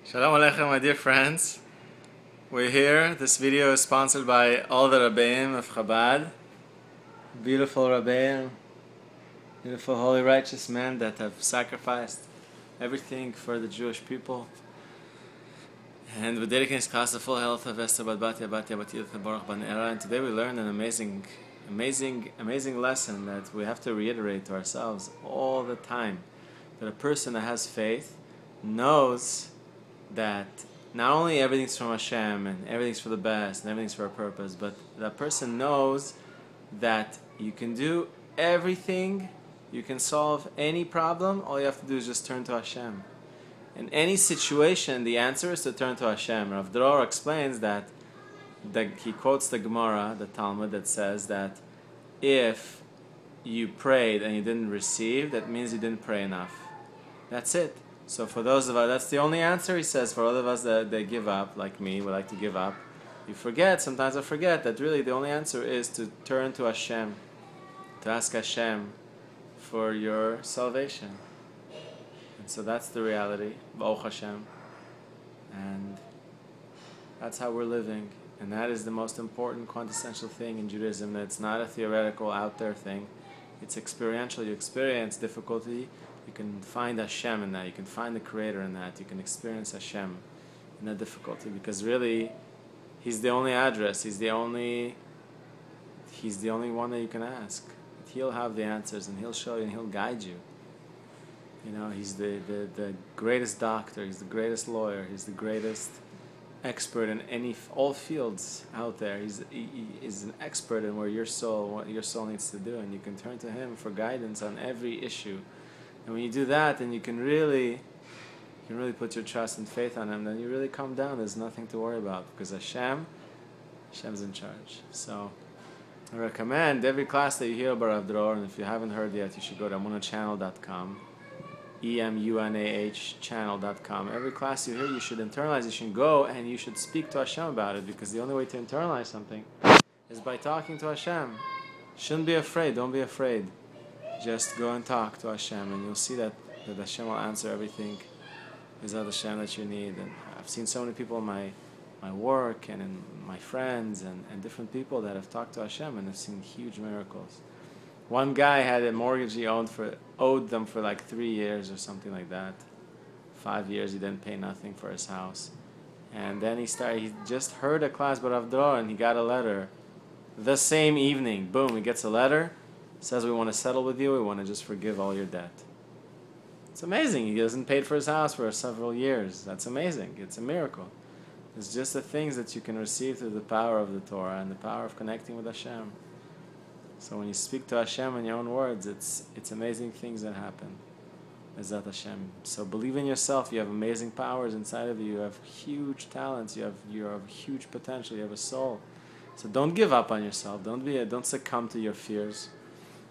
Shalom Aleichem, my dear friends. We're here. This video is sponsored by all the Rabbeim of Chabad. Beautiful Rabbeim, beautiful, holy, righteous men that have sacrificed everything for the Jewish people. And we're dedicating this class to full health of Esther Bat Batya Batya Batya Baruch Ban Era. And today we learned an amazing lesson that we have to reiterate to ourselves all the time. That a person that has faith knows that not only everything's from Hashem and everything's for the best and everything's for a purpose, but that person knows that you can do everything, you can solve any problem, all you have to do is just turn to Hashem. In any situation, the answer is to turn to Hashem. Rav Dror explains that he quotes the Gemara, the Talmud, that says that if you prayed and you didn't receive, that means you didn't pray enough. That's it. So for those of us, that's the only answer, he says. For all of us that they give up, like me, we like to give up. You forget, sometimes I forget, that really the only answer is to turn to Hashem, to ask Hashem for your salvation. And so that's the reality, Baruch Hashem. And that's how we're living. And that is the most important quintessential thing in Judaism, that it's not a theoretical out there thing. It's experiential. You experience difficulty. You can find Hashem in that. You can find the Creator in that. You can experience Hashem in that difficulty, because really, He's the only address. He's the only one that you can ask. He'll have the answers, and He'll show you, and He'll guide you. You know, He's the greatest doctor. He's the greatest lawyer. He's the greatest expert in all fields out there. He's an expert in what your soul needs to do, and you can turn to Him for guidance on every issue. And when you do that, then you can really put your trust and faith on Him. Then you really calm down. There's nothing to worry about, because Hashem's in charge. So I recommend every class that you hear about Rav Dror, and if you haven't heard yet, you should go to emunahchannel.com, EMUNAH channel.com. Every class you hear, you should internalize. You should go and you should speak to Hashem about it, because the only way to internalize something is by talking to Hashem. Shouldn't be afraid. Don't be afraid. Just go and talk to Hashem, and you'll see that Hashem will answer everything. Is that Hashem that you need? And I've seen so many people in my work and in my friends and different people that have talked to Hashem, and have seen huge miracles. One guy had a mortgage he owed them for like 3 years or something like that. 5 years he didn't pay nothing for his house. And then he just heard a class by Rav Dror, and he got a letter the same evening. Boom, he gets a letter. Says, we want to settle with you, we want to just forgive all your debt. It's amazing. He hasn't paid for his house for several years. That's amazing. It's a miracle. It's just the things that you can receive through the power of the Torah and the power of connecting with Hashem. So when you speak to Hashem in your own words, it's amazing things that happen. Ezat Hashem. So believe in yourself. You have amazing powers inside of you. You have huge talents. You have huge potential. You have a soul. So don't give up on yourself. Don't succumb to your fears.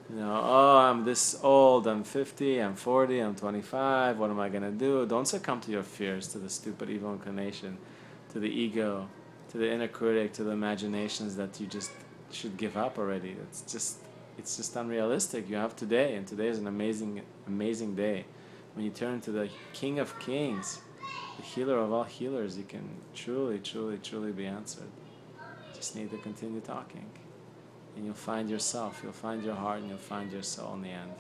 You know, oh, I'm this old, I'm 50, I'm 40, I'm 25, what am I going to do? Don't succumb to your fears, to the stupid evil inclination, to the ego, to the inner critic, to the imaginations that you just should give up already. It's just unrealistic. You have today, and today is an amazing day. When you turn to the King of Kings, the healer of all healers, you can truly be answered. Just need to continue talking. And you'll find yourself, you'll find your heart, and you'll find your soul in the end.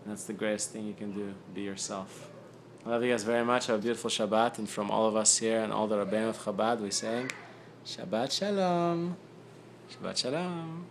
And that's the greatest thing you can do, be yourself. I love you guys very much. Have a beautiful Shabbat. And from all of us here and all the Rabbeim of Chabad, we saying, Shabbat Shalom. Shabbat Shalom.